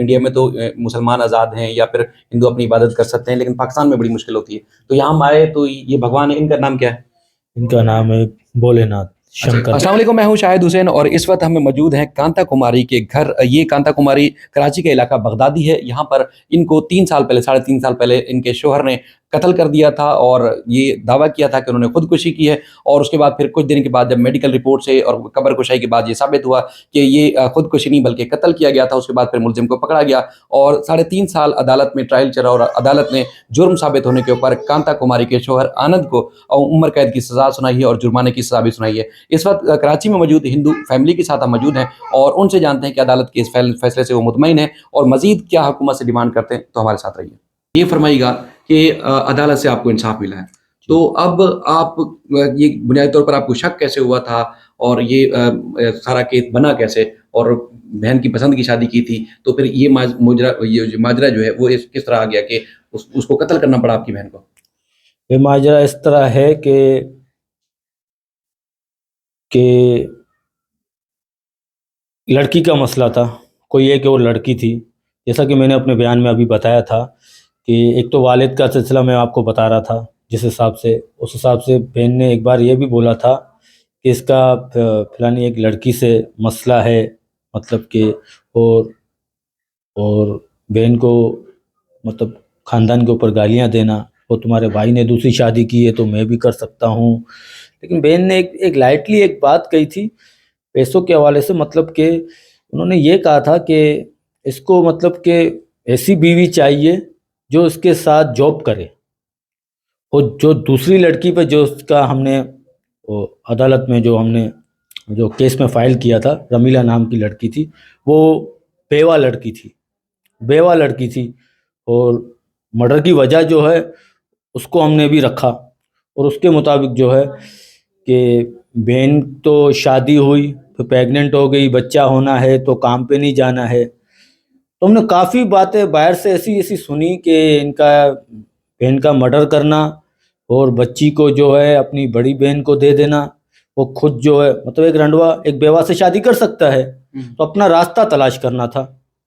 India में तो मुसलमान आज़ाद हैं या फिर हिंदू अपनी इबादत कर सकते हैं, लेकिन पाकिस्तान में बड़ी मुश्किल होती है। तो यहाँ हम आए तो ये भगवान है, इनका नाम क्या है? इनका नाम है भोलेनाथ शंकर। अस्सलाम वालेकुम, मैं हूं शाहिद हुसैन और इस वक्त हमें मौजूद हैं कांता कुमारी के घर। ये कांता कुमारी कराची का इलाका बगदादी है। यहाँ पर इनको 3 साल पहले, साढ़े 3 साल पहले इनके शोहर ने कत्ल कर दिया था और ये दावा किया था कि उन्होंने खुदकुशी की है। और उसके बाद फिर कुछ दिन के बाद जब मेडिकल रिपोर्ट से और कब्र कुशाई के बाद ये साबित हुआ कि ये खुदकुशी नहीं बल्कि कत्ल किया गया था। उसके बाद फिर मुलजिम को पकड़ा गया और साढ़े 3 साल अदालत में ट्रायल चला और अदालत ने जुर्म साबित होने के ऊपर कांता कुमारी के शोहर आनंद को उम्र कैद की सज़ा सुनाई है और जुर्माने की सज़ा भी सुनाई है। इस वक्त कराची में मौजूद हिंदू फैमिली के साथ हम मौजूद हैं और उनसे जानते हैं कि अदालत के इस फैसले से वो मुतमईन है और मजीद क्या हुकूमत से डिमांड करते हैं। तो हमारे साथ रहिए। ये फरमाइएगा कि अदालत से आपको इंसाफ मिला है, तो अब आप ये बुनियादी तौर पर आपको शक कैसे हुआ था और ये सारा केस बना कैसे? और बहन की पसंद की शादी की थी, तो फिर ये माजरा जो है वो किस तरह आ गया कि उसको कत्ल करना पड़ा आपकी बहन को? ये माजरा इस तरह है कि लड़की का मसला था। कोई एक और लड़की थी, जैसा कि मैंने अपने बयान में अभी बताया था कि एक तो वालिद का सिलसिला मैं आपको बता रहा था, जिस हिसाब से उस हिसाब से बहन ने एक बार ये भी बोला था कि इसका फलानी एक लड़की से मसला है, मतलब कि और और बहन को मतलब ख़ानदान के ऊपर गालियाँ देना, वो तुम्हारे भाई ने दूसरी शादी की है तो मैं भी कर सकता हूँ। लेकिन बहन ने एक लाइटली एक बात कही थी पैसों के हवाले से, मतलब कि उन्होंने ये कहा था कि इसको मतलब कि ऐसी बीवी चाहिए जो इसके साथ जॉब करे। और जो दूसरी लड़की पे जो उसका हमने वो अदालत में जो हमने जो केस में फ़ाइल किया था, रमीला नाम की लड़की थी, वो बेवा लड़की थी, बेवा लड़की थी। और मर्डर की वजह जो है उसको हमने भी रखा और उसके मुताबिक जो है कि बहन तो शादी हुई फिर प्रेग्नेंट हो गई, बच्चा होना है तो काम पे नहीं जाना है। तो हमने काफ़ी बातें बाहर से ऐसी ऐसी सुनी कि इनका बहन का मर्डर करना और बच्ची को जो है अपनी बड़ी बहन को दे देना, वो खुद जो है मतलब एक रंडवा एक बेवा से शादी कर सकता है, तो अपना रास्ता तलाश करना था।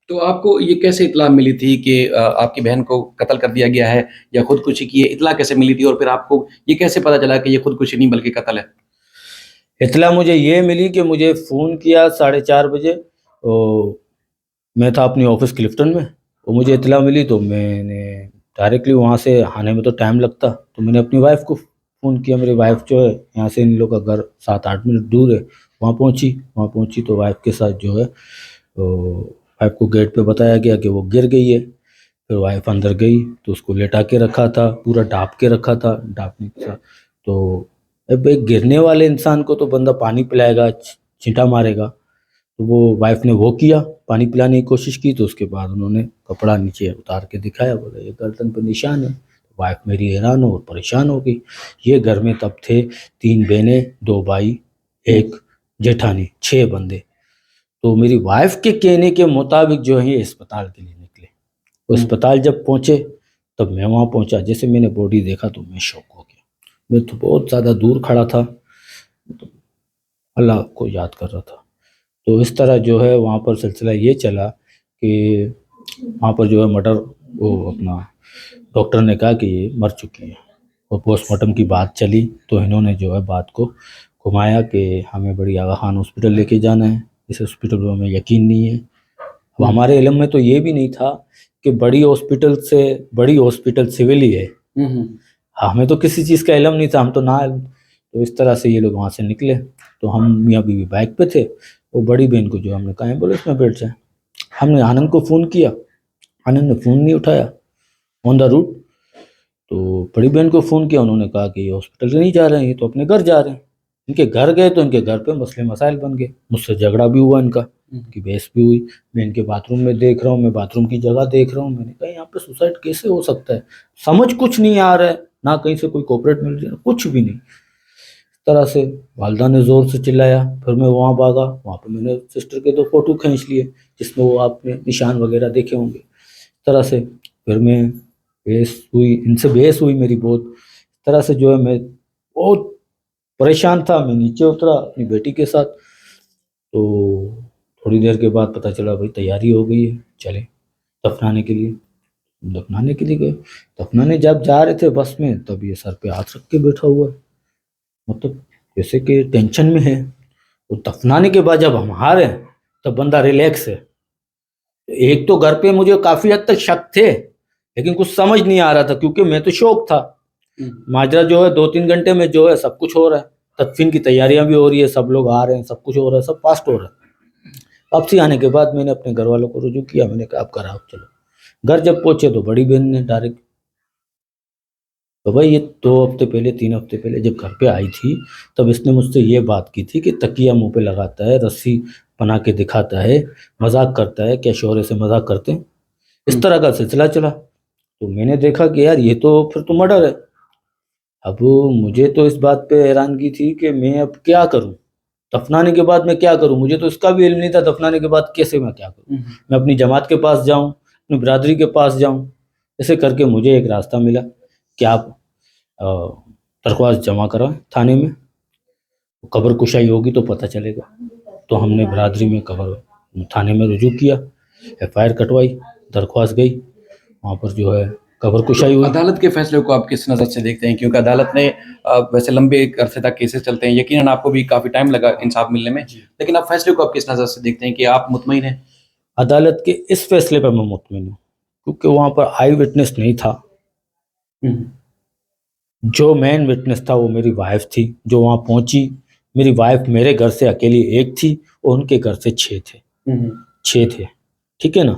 तो आपको ये कैसे इत्तला मिली थी कि आपकी बहन को कत्ल कर दिया गया है या खुदकुशी की है? इत्तला कैसे मिली थी और फिर आपको ये कैसे पता चला कि ये खुदकुशी नहीं बल्कि कत्ल है? इत्तला मुझे ये मिली कि मुझे फ़ोन किया 4:30 बजे, तो मैं था अपनी ऑफिस क्लिफ्टन में। तो मुझे इत्तला मिली तो मैंने डायरेक्टली वहाँ से आने में तो टाइम लगता, तो मैंने अपनी वाइफ को फ़ोन किया। मेरी वाइफ जो है यहाँ से इन लोग का घर 7-8 मिनट दूर है, वहाँ पहुँची तो वाइफ के साथ जो है तो वाइफ को गेट पे बताया गया कि वो गिर गई है। फिर वाइफ अंदर गई तो उसको लेटा के रखा था, पूरा ढाँप के रखा था, ढाँपने के साथ तो अब एक गिरने वाले इंसान को तो बंदा पानी पिलाएगा, छींटा मारेगा। तो वो वाइफ ने वो किया, पानी पिलाने की कोशिश की, तो उसके बाद उन्होंने कपड़ा नीचे उतार के दिखाया, बोले ये गर्दन पे निशान है। वाइफ मेरी हैरान और परेशान हो गई। ये घर में तब थे 3 बहनें, 2 भाई, 1 जेठानी, 6 बंदे। तो मेरी वाइफ के कहने के मुताबिक जो है ये अस्पताल के लिए निकले। वो अस्पताल जब पहुँचे तब मैं वहाँ पहुँचा, जैसे मैंने बॉडी देखा तो मैं शॉक हो गया। मैं तो बहुत ज़्यादा दूर खड़ा था, तो अल्लाह को याद कर रहा था। तो इस तरह जो है वहाँ पर सिलसिला ये चला कि वहाँ पर जो है मर्डर, वो अपना डॉक्टर ने कहा कि ये मर चुकी है और पोस्टमार्टम की बात चली तो इन्होंने जो है बात को घुमाया कि हमें बड़ी आगा खान हॉस्पिटल लेके जाना है, इस हॉस्पिटल में हमें यकीन नहीं है। अब हमारे इल्म में तो ये भी नहीं था कि बड़ी हॉस्पिटल से बड़ी हॉस्पिटल सिविल ही है। हमें तो किसी चीज़ का इल्म नहीं था, हम तो ना। तो इस तरह से ये लोग वहाँ से निकले तो हम मियाँ बीवी बाइक पे थे। वो बड़ी बहन को जो हमने कहा एम्बुलेंस में बैठ जाए, हमने आनंद को फ़ोन किया, आनंद ने फ़ोन नहीं उठाया ऑन द रूट। तो बड़ी बहन को फ़ोन किया, उन्होंने कहा कि ये हॉस्पिटल नहीं जा रहे हैं, ये तो अपने घर जा रहे हैं। इनके घर गए तो इनके घर पे मसले मसाइल बन गए, मुझसे झगड़ा भी हुआ इनका, कि बहस भी हुई। मैं इनके बाथरूम में देख रहा हूँ, मैं बाथरूम की जगह देख रहा हूँ, मैंने कहा यहाँ पे सुसाइड कैसे हो सकता है? समझ कुछ नहीं आ रहा है, ना कहीं से कोई कोऑपरेट मिल रही है, कुछ भी नहीं। इस तरह से वालदा ने ज़ोर से चिल्लाया, फिर मैं वहाँ भागा, वहाँ पे मैंने सिस्टर के 2 फ़ोटो खींच लिए जिसमें वो आपने निशान वगैरह देखे होंगे। इस तरह से फिर मैं बहस हुई, इनसे बहस हुई मेरी बहुत। इस तरह से जो है मैं बहुत परेशान था, मैं नीचे उतरा अपनी बेटी के साथ। तो थोड़ी देर के बाद पता चला भाई तैयारी हो गई है, चलें। दफनाने के लिए। दफनाने के लिए गए। दफनाने जब जा रहे थे बस में, तब ये सर पे हाथ रख के बैठा हुआ है, मतलब जैसे कि टेंशन में है। तो दफनाने के बाद जब हम आ रहे हैं तब बंदा रिलैक्स है। एक तो घर पे मुझे काफी हद तक शक थे, लेकिन कुछ समझ नहीं आ रहा था क्योंकि मैं तो शौक था। माजरा जो है 2-3 घंटे में जो है सब कुछ हो रहा है, तदफीन की तैयारियां भी हो रही है, सब लोग आ रहे हैं, सब कुछ हो रहा है, सब फास्ट हो रहा है। वापसी आने के बाद मैंने अपने घर वालों को रुजू किया, मैंने कहा आप घर आओ चलो। घर जब पहुंचे तो बड़ी बहन ने डायरेक्ट, तो भाई ये 2 हफ्ते पहले 3 हफ्ते पहले जब घर पे आई थी तब इसने मुझसे ये बात की थी कि तकिया मुंह पे लगाता है, रस्सी बना के दिखाता है, मजाक करता है, क्या शौहरे से मजाक करते हैं, इस तरह का सिलसिला चला। तो मैंने देखा कि यार ये तो फिर तो मर्डर है। अब मुझे तो इस बात पे हैरानगी थी कि मैं अब क्या करूं, दफनाने के बाद मैं क्या करूं, मुझे तो इसका भी इल्म नहीं था दफनाने के बाद कैसे मैं क्या करूं। मैं अपनी जमात के पास जाऊं, अपनी बिरादरी के पास जाऊं, ऐसे करके मुझे एक रास्ता मिला कि आप दरख्वास्त जमा कराएं थाने में, कब्र कुशाई होगी तो पता चलेगा। तो हमने बिरादरी में कब्र थाने में रुजू किया, FIR कटवाई, दरख्वास्त गई, वहाँ पर जो है कब्र कुशाई हुई। अदालत के फैसले को आप किस नज़र से देखते हैं? क्योंकि अदालत ने वैसे लंबे अरसे तक केसेस चलते हैं, यकीनन आपको भी काफ़ी टाइम लगा इंसाफ मिलने में, लेकिन आप फैसले को आप किस नज़र से देखते हैं कि आप मुतमईन हैं? अदालत के इस फैसले पर मैं मुतमिन हूँ क्योंकि वहाँ पर आई विटनेस नहीं था। जो मेन विटनेस था वो मेरी वाइफ थी, जो वहाँ पहुंची। मेरी वाइफ मेरे घर से अकेली एक थी और उनके घर से 6 थे, 6 थे, ठीक है ना।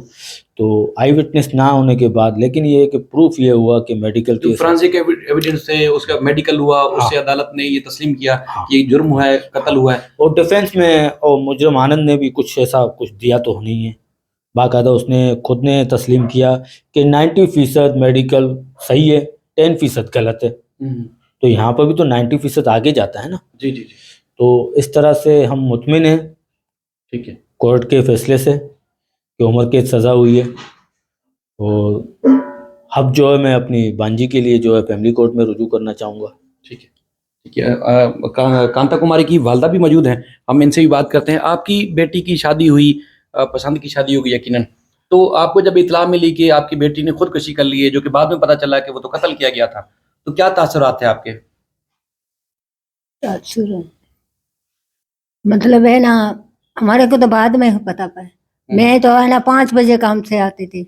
तो आई विटनेस ना होने के बाद, लेकिन ये कि प्रूफ ये हुआ कि मेडिकल जो फोरेंसिक एविडेंस से उसका मेडिकल हुआ, उससे अदालत ने ये तस्लीम किया कि ये जुर्म हुआ है, कत्ल हुआ है। और डिफेंस में और मुजरिम आनंद ने भी कुछ ऐसा कुछ दिया तो नहीं है, बाकायदा उसने खुद ने तस्लीम किया कि 90% मेडिकल सही है, 10% गलत है। तो यहाँ पर भी तो 90% आगे जाता है ना। जी जी जी। तो इस तरह से हम मुतमिन हैं, ठीक है, कोर्ट के फैसले से कि उम्र कैद सज़ा हुई है। और अब जो है मैं अपनी बांजी के लिए जो है फैमिली कोर्ट में रुजू करना चाहूँगा। ठीक है, ठीक है। कांता कुमारी की वालदा भी मौजूद हैं, हम इनसे भी बात करते हैं। आपकी बेटी की शादी हुई, पसंद की शादी होगी यकीनन, तो आपको जब इत्तला मिली कि आपकी बेटी ने खुदकुशी कर ली है, जो कि बाद में पता चला कि वो तो कत्ल किया गया था, तो क्या तासुरात थे आपके? तासुर मतलब है ना, हमारे को तो बाद में पता पाया। मैं तो है ना 5 बजे काम से आती थी,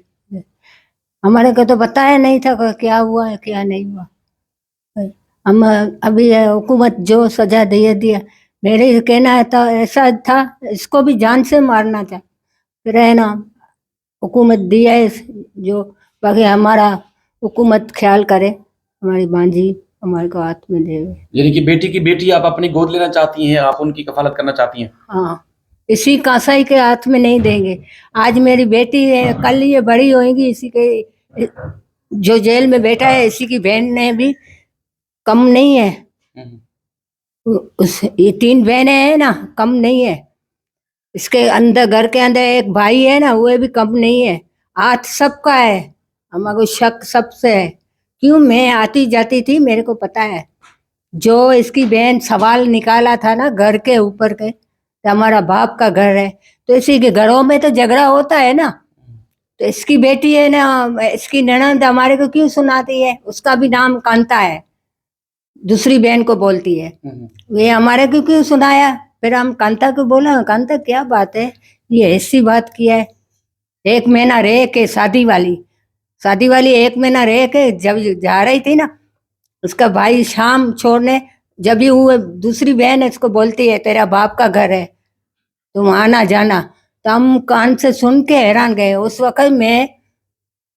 हमारे को तो बताया नहीं था कि क्या हुआ है क्या नहीं हुआ। हम अभी हुकूमत जो सजा दे दिया, मेरे कहना है तो ऐसा था, इसको भी जान से मारना था, फिर है ना हुकूमत दिया है जो, बाकी हमारा हुकूमत ख्याल करे, हमारी बांजी हमारे को हाथ में दे। यानी कि बेटी की बेटी आप अपनी गोद लेना चाहती हैं, आप उनकी कफालत करना चाहती हैं? हाँ, इसी कासाई के हाथ में नहीं देंगे। आज मेरी बेटी है, कल ये बड़ी होएगी, इसी के जो जेल में बैठा है इसी की बहन ने भी कम नहीं है। ये 3 बहनें हैं ना, कम नहीं है। इसके अंदर घर के अंदर एक भाई है ना, वो भी कम नहीं है। हाथ सबका है, हमारे शक सबसे है। क्यों, मैं आती जाती थी, मेरे को पता है। जो इसकी बहन सवाल निकाला था ना घर के ऊपर के, तो हमारा बाप का घर है, तो इसी के घरों में तो झगड़ा होता है ना। तो इसकी बेटी है ना, इसकी ननद हमारे को क्यों सुनाती है, उसका भी नाम कांता है, दूसरी बहन को बोलती है, वे हमारे को क्यों सुनाया। फिर हम कांता को बोला, कांता क्या बात है, ये ऐसी बात किया है। 1 महीना रह के शादी वाली 1 महीना रह के जब जा रही थी ना, उसका भाई शाम छोड़ने, जब भी वो दूसरी बहन है इसको बोलती है तेरा बाप का घर है, तुम आना जाना। तो हम कान से सुन के हैरान गए। उस वक्त मैं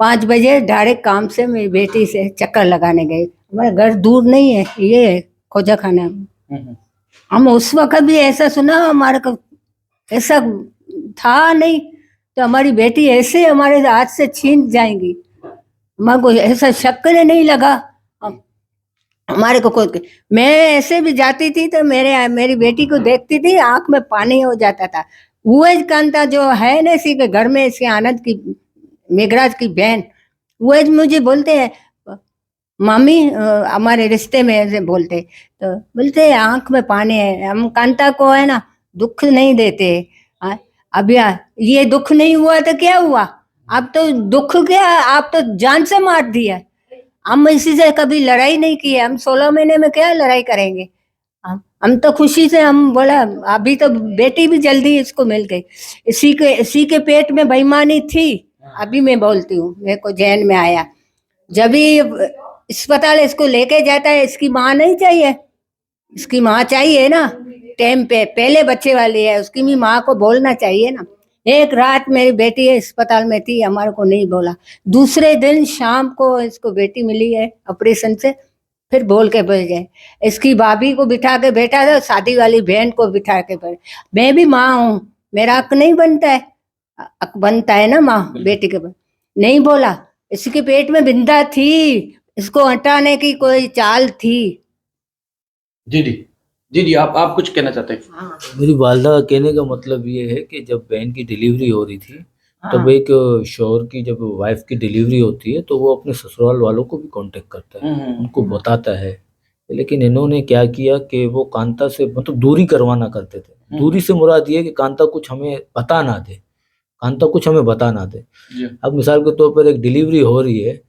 5 बजे डायरेक्ट काम से मेरी बेटी से चक्कर लगाने गए। हमारा घर दूर नहीं है, ये है खोजा खाना। हम उस वक्त भी ऐसा सुना, हमारे को ऐसा था नहीं, तो हमारी बेटी ऐसे हमारे हाथ से छीन जाएंगी, हमारे को ऐसा शक नहीं लगा। हमारे को कोई, मैं ऐसे भी जाती थी तो मेरी बेटी को देखती थी, आंख में पानी हो जाता था। वो कांता जो है ना इसी के घर में, इसके आनंद की मेघराज की बहन, वो मुझे बोलते हैं मामी, हमारे रिश्ते में ऐसे बोलते, तो बोलते आंख में पानी है। हम कांता को है ना दुख नहीं देते। अब ये दुख नहीं हुआ तो क्या हुआ, अब तो दुख गया, आप तो जान से मार दिया। हम इसी से कभी लड़ाई नहीं की है, हम 16 महीने में क्या लड़ाई करेंगे। हम तो खुशी से, हम बोला अभी तो बेटी भी जल्दी इसको मिल गई। इसी के पेट में बेईमानी थी। अभी मैं बोलती हूँ, मेरे को जहन में आया जब भी अस्पताल इसको लेके जाता है, इसकी माँ नहीं चाहिए, इसकी माँ चाहिए ना टाइम पे। पहले बच्चे वाली है, उसकी भी माँ को बोलना चाहिए ना। एक रात मेरी बेटी अस्पताल में थी, हमारे को नहीं बोला। दूसरे दिन शाम को इसको बेटी मिली है ऑपरेशन से, फिर बोल के भेजे। इसकी भाभी को बिठा के बैठा था, शादी वाली बहन को बिठा के बैठा। मैं भी माँ हूँ, मेरा हक नहीं बनता है? हक बनता है ना माँ बेटी के। नहीं बोला, इसके पेट में बिंदा थी, इसको हटाने की कोई चाल थी। जी जी जी जी, आप कुछ कहना चाहते हैं? हाँ, मेरी वालदा का कहने का मतलब ये है कि जब बहन की डिलीवरी हो रही थी तब हाँ। एक शौहर की जब वाइफ की डिलीवरी होती है तो वो अपने ससुराल वालों को भी कांटेक्ट करता है, उनको बताता है। लेकिन इन्होंने क्या किया कि वो कांता से मतलब दूरी करवाना करते थे। दूरी से मुराद ये कि कांता कुछ हमें बता ना दे, कांता कुछ हमें बता ना दे। अब मिसाल के तौर पर एक डिलीवरी हो रही है,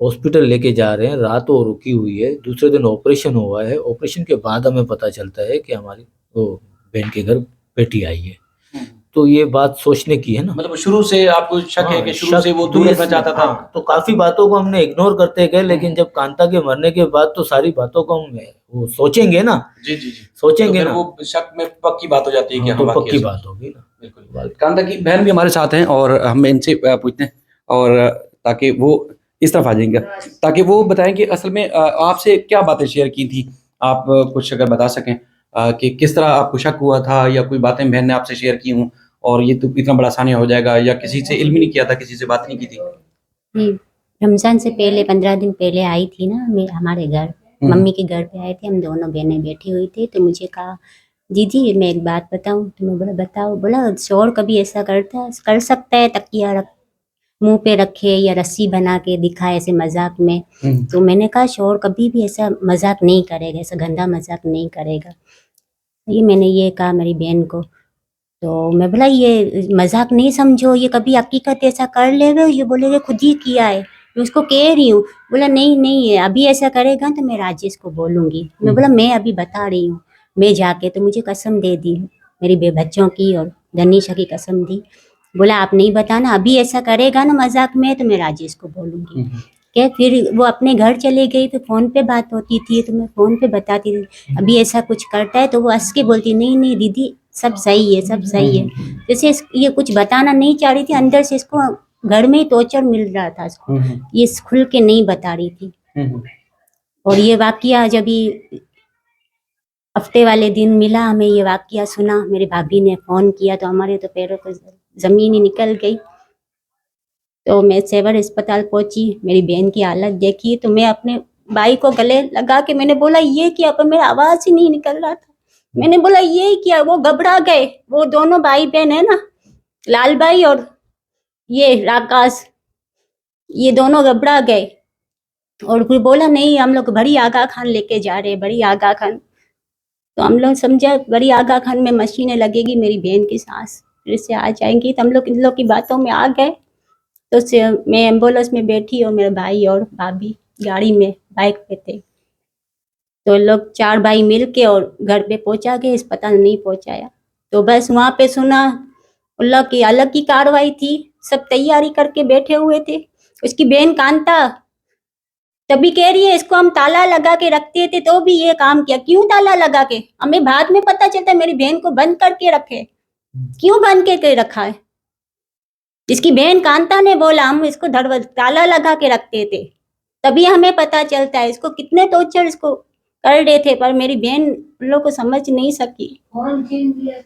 हॉस्पिटल लेके जा रहे हैं, रात वो रुकी हुई है, दूसरे दिन ऑपरेशन हुआ है, ऑपरेशन के बाद हमें पता चलता है कि हमारी वो बहन के घर बेटी आई है। तो ये बात सोचने की है ना। मतलब शुरू से आपको शक है कि शुरू से वो दूर रखना चाहता था? तो काफी बातों को हमने इग्नोर करते गए, लेकिन जब कांता के मरने के बाद तो सारी बातों को हम वो सोचेंगे ना। जी जी जी, सोचेंगे तो फिर ना, वो शक में पक्की बात हो जाती है कि हाँ, हाँ तो वाकई पक्की ऐसा। बात होगी ना। बिल्कुल। कांता की बहन भी हमारे साथ हैं और हम इनसे पूछते हैं, और ताकि वो इस तरफ आ जाएंगे, ताकि वो बताएं कि असल में आपसे क्या बातें शेयर की थी। आप कुछ अगर बता सकें कि किस तरह आपको शक हुआ था, या कोई बातें बहन ने आपसे शेयर की हों और ये तो इतना बड़ा आसानी हो जाएगा, या किसी से इल्म ही नहीं किया था, किसी से बात नहीं की थी? नहीं, रमजान से पहले 15 दिन पहले आई थी ना मैं हमारे घर, मम्मी के घर पे आए थे, हम दोनों बहनें बैठी हुई थी। तो मुझे कहा दीदी मैं एक बात बताऊं। तो मैं बोला बताओ। बोला शोर कभी ऐसा कर सकता है, तकिया रख मुंह पे रखे या रस्सी बना के दिखाए ऐसे मजाक में। तो मैंने कहा शोर कभी भी ऐसा मजाक नहीं करेगा, ऐसा गंदा मजाक नहीं करेगा। ये मैंने ये कहा मेरी बहन को। तो मैं बोला ये मजाक नहीं समझो, ये कभी हकीकत ऐसा कर लेगा, ये बोलेगा खुद ही किया है, मैं उसको कह रही हूँ। बोला नहीं नहीं है, अभी ऐसा करेगा तो मैं राजेश को बोलूँगी। मैं बोला मैं अभी बता रही हूँ। मैं जाके तो मुझे कसम दे दी, मेरी बच्चों की और धनीशा की कसम दी। बोला आप नहीं बताना, अभी ऐसा करेगा ना मजाक में तो मैं राजेश को बोलूँगी। क्या फिर वो अपने घर चले गई, तो फ़ोन पे बात होती थी तो मैं फ़ोन पे बताती थी अभी ऐसा कुछ करता है। तो वो हंस के बोलती नहीं नहीं दीदी सब सही है, सब सही है। जैसे ये कुछ बताना नहीं चाह रही थी, अंदर से इसको घर में ही टॉर्चर मिल रहा था इसको, ये खुल के नहीं बता रही थी। और ये वाकया जब ही हफ्ते वाले दिन मिला हमें, ये वाकया सुना, मेरी भाभी ने फ़ोन किया तो हमारे तो पैरों को ज़मीन ही निकल गई। तो मैं सेवर अस्पताल पहुंची, मेरी बहन की हालत देखी तो मैं अपने भाई को गले लगा के मैंने बोला ये क्या, पर मेरा आवाज ही नहीं निकल रहा था। मैंने बोला ये क्या, वो घबरा गए। वो दोनों भाई बहन है ना, लाल भाई और ये राकाश, ये दोनों घबरा गए। और फिर बोला नहीं हम लोग बड़ी आगा खान लेके जा रहे हैं, बड़ी आगा खान। तो हम लोग समझा बड़ी आगा खान में मशीनें लगेगी, मेरी बहन की सांस फिर से आ जाएंगी। तो हम लोग इन लोग की बातों में आ गए। तो मैं एम्बुलेंस में बैठी और मेरे भाई और भाभी गाड़ी में बाइक पे थे। तो लोग 4 भाई मिल के और घर पे पहुंचा के अस्पताल नहीं पहुंचाया। तो बस वहाँ पे सुना अल्लाह की अलग की कार्रवाई थी, सब तैयारी करके बैठे हुए थे। उसकी बहन कांता तभी कह रही है इसको हम ताला लगा के रखते थे तो भी ये काम किया। क्यों ताला लगा के? हमें बाद में पता चलता मेरी बहन को बंद करके रखे। क्यों बंद करके रखा है? इसकी बहन कांता ने बोला हम इसको ताला लगा के रखते थे, तभी हमें पता चलता है। इसको कितने टॉर्चर इसको कर रहे थे, पर मेरी बहन लोग को समझ नहीं सकी।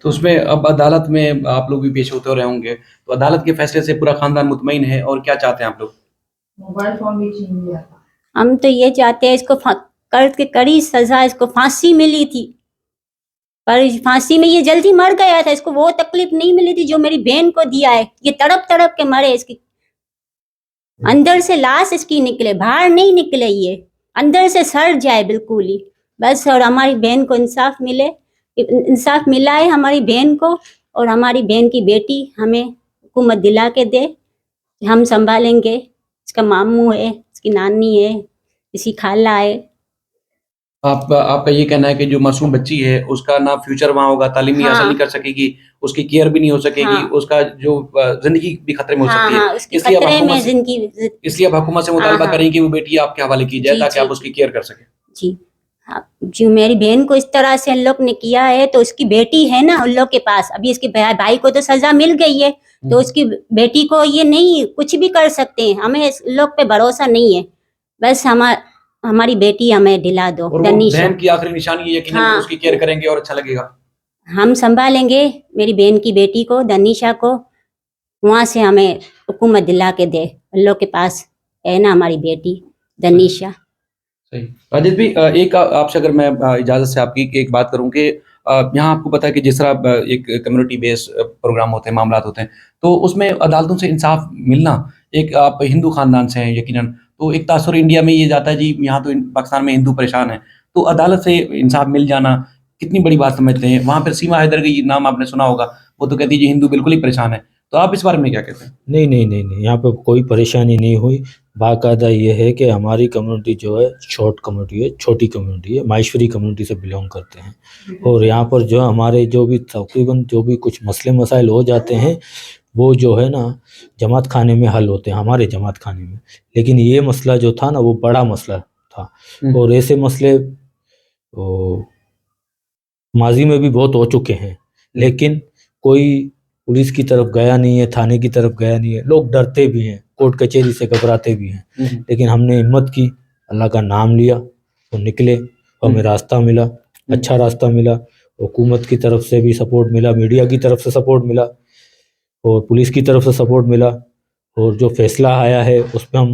तो उसमें अब अदालत में आप लोग भी पेश होते रहे होंगे, तो अदालत के फैसले से पूरा खानदान मुतमईन है, और क्या चाहते हैं आप लोग? मोबाइल फोन भी छीन लिया था। हम तो ये चाहते हैं इसको कड़ी सजा, इसको फांसी मिली थी, पर फांसी में ये जल्दी मर गया था, इसको वो तकलीफ नहीं मिली थी जो मेरी बहन को दिया है। ये तड़प तड़प के मरे, इसकी अंदर से लाश इसकी निकले, बाहर नहीं निकले, ये अंदर से सड़ जाए बिल्कुल ही बस। और हमारी बहन को इंसाफ मिले, इंसाफ मिला है हमारी बहन को, और हमारी बहन की बेटी हमें हुकूमत दिला के दे। हम संभालेंगे, इसका मामू है, इसकी नानी है, इसकी खाला है। आपका ये कहना है कि जो मासूम बच्ची है उसका ना फ्यूचर वहाँ होगा, तालीमी हासिल नहीं हाँ कर सकेगी, उसकी केयर भी नहीं हो सकेगी, हाँ उसका जो ज़िंदगी भी खतरे में हो हाँ सकती है। हाँ, उसकी इसलिए आप खतरे हुकूमत में से जिंदगी। इसलिए आप हुकूमत से हाँ मुतालबा हाँ करें कि वो बेटी आपके हवाले की जाए जी ताकि जी आप उसकी केयर कर सकें। जी हाँ, जो मेरी बहन को इस तरह से इन लोग ने किया है तो उसकी बेटी है ना उन लोग के पास, अभी इसके भाई को तो सजा मिल गई है, तो उसकी बेटी को ये नहीं कुछ भी कर सकते हैं। हमें इस लोग पे भरोसा नहीं है, बस हमारी बेटी हमें दिला दो, और वो दनिशा। बहन की आखिरी निशानी यकीनन हाँ उसकी केयर करेंगे और अच्छा लगेगा। हम संभालेंगे मेरी बहन की बेटी को, दनिशा को, वहां से हमें हुकूमत दिला के दे। उन लोग के पास है ना हमारी बेटी दनिशा। सही। राजेश भाई एक आपसे अगर मैं इजाज़त से आपकी एक बात करूँ कि यहाँ आपको पता है कि जिस तरह एक कम्युनिटी बेस्ड प्रोग्राम होते हैं, मामलात होते हैं, तो उसमें अदालतों से इंसाफ मिलना, एक आप हिंदू ख़ानदान से हैं यकीनन, तो एक तासुर इंडिया में ये जाता है जी यहाँ तो पाकिस्तान में हिंदू परेशान हैं, तो अदालत से इंसाफ मिल जाना कितनी बड़ी बात समझते हैं? वहाँ पर सीमा हैदर का नाम आपने सुना होगा, वो तो कहती है जी हिंदू बिल्कुल ही परेशान है, तो आप इस बारे में क्या कहते हैं? नहीं नहीं नहीं नहीं, यहाँ पे कोई परेशानी नहीं हुई। बाकायदा ये है कि हमारी कम्युनिटी जो है शॉर्ट कम्युनिटी है, छोटी कम्युनिटी है, माहेश्वरी कम्युनिटी से बिलोंग करते हैं। और यहाँ पर जो हमारे जो भी तकरीबन जो भी कुछ मसले मसाइल हो जाते हैं वो जो है ना जमात खाने में हल होते हैं, हमारे जमात खाने में। लेकिन ये मसला जो था ना वो बड़ा मसला था, और ऐसे मसले माजी में भी बहुत हो चुके हैं, लेकिन कोई पुलिस की तरफ गया नहीं है, थाने की तरफ गया नहीं है। लोग डरते भी हैं, कोर्ट कचहरी से घबराते भी हैं, लेकिन हमने हिम्मत की, अल्लाह का नाम लिया तो निकले, हमें रास्ता मिला, अच्छा रास्ता मिला। हुकूमत की तरफ से भी सपोर्ट मिला, मीडिया की तरफ से सपोर्ट मिला, और पुलिस की तरफ से सपोर्ट मिला, और जो फैसला आया है उस पर हम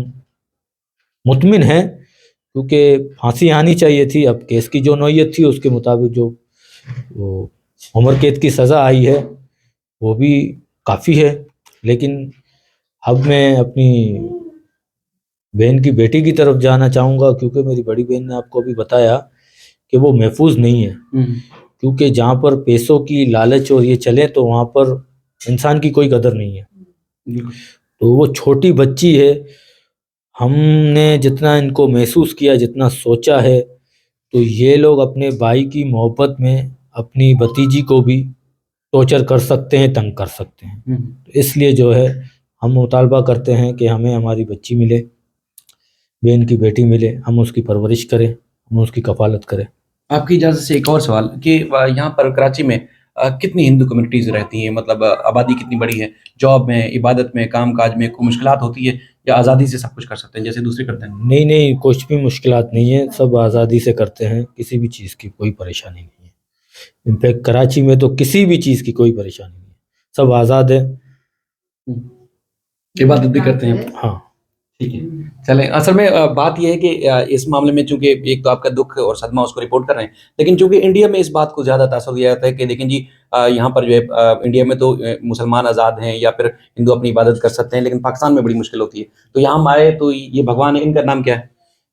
मुतमिन हैं, क्योंकि फांसी आनी चाहिए थी। अब केस की जो नौयत थी उसके मुताबिक जो वो उम्र कैद की सज़ा आई है वो भी काफ़ी है। लेकिन अब मैं अपनी बहन की बेटी की तरफ जाना चाहूँगा, क्योंकि मेरी बड़ी बहन ने आपको अभी बताया कि वो महफूज नहीं है, क्योंकि जहाँ पर पैसों की लालच और ये चले तो वहाँ पर इंसान की कोई कदर नहीं है। तो वो छोटी बच्ची है, हमने जितना इनको महसूस किया, जितना सोचा है, तो ये लोग अपने भाई की मोहब्बत में अपनी भतीजी को भी टॉर्चर कर सकते हैं, तंग कर सकते हैं। तो इसलिए जो है हम मुतालबा करते हैं कि हमें हमारी बच्ची मिले, बहन की बेटी मिले, हम उसकी परवरिश करें, हम उसकी कफालत करें। आपकी इजाज़त से एक और सवाल कि यहाँ पर कराची में कितनी हिंदू कम्युनिटीज़ रहती हैं? मतलब आबादी कितनी बड़ी है? जॉब में, इबादत में, काम-काज में कोई मुश्किलात होती है या आज़ादी से सब कुछ कर सकते हैं जैसे दूसरे करते हैं? नहीं नहीं, कुछ भी मुश्किलात नहीं है, सब आज़ादी से करते हैं, किसी भी चीज़ की कोई परेशानी नहीं है। इनफैक्ट कराची में तो किसी भी चीज़ की कोई परेशानी नहीं है, सब आज़ाद है। इबादत भी करते हैं। हाँ ठीक है। चलें, असल में बात ये है कि इस मामले में चूँकि एक तो आपका दुःख और सदमा उसको रिपोर्ट कर रहे हैं, लेकिन चूँकि इंडिया में इस बात को ज़्यादा तासुर दिया जाता है कि देखें जी यहाँ पर जो है इंडिया में तो मुसलमान आज़ाद हैं या फिर हिंदू अपनी इबादत कर सकते हैं, लेकिन पाकिस्तान में बड़ी मुश्किल होती है। तो यहाँ हम आए तो ये भगवान है, इनका नाम क्या है?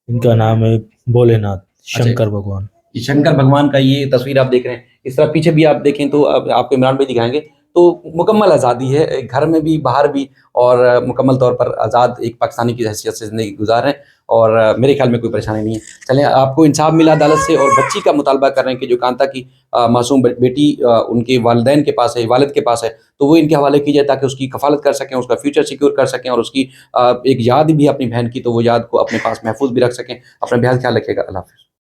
इनका नाम है भोलेनाथ, शंकर भगवान। ये शंकर भगवान का ये तस्वीर आप देख रहे हैं, इस तरह पीछे भी आप देखें तो आपको इमरान भाई दिखाएँगे, तो मुकम्मल आज़ादी है, घर में भी, बाहर भी, और मुकम्मल तौर पर आज़ाद एक पाकिस्तानी की हैसियत से ज़िंदगी गुज़ार रहे हैं, और मेरे ख्याल में कोई परेशानी नहीं है। चलें, आपको इंसाफ मिला अदालत से और बच्ची का मुतालबा कर रहे हैं कि जो कांता की मासूम बेटी उनके वालिदैन के पास है, वालिद के पास है, तो वो इनके हवाले की जाए ताकि उसकी कफ़ालत कर सकें, उसका फ्यूचर सिक्योर कर सकें और उसकी एक याद भी अपनी बहन की, तो वो याद को अपने पास महफूज़ भी रख सकें। अपना बेहद ख्याल रखिएगा। अल्लाह हाफ़िज़।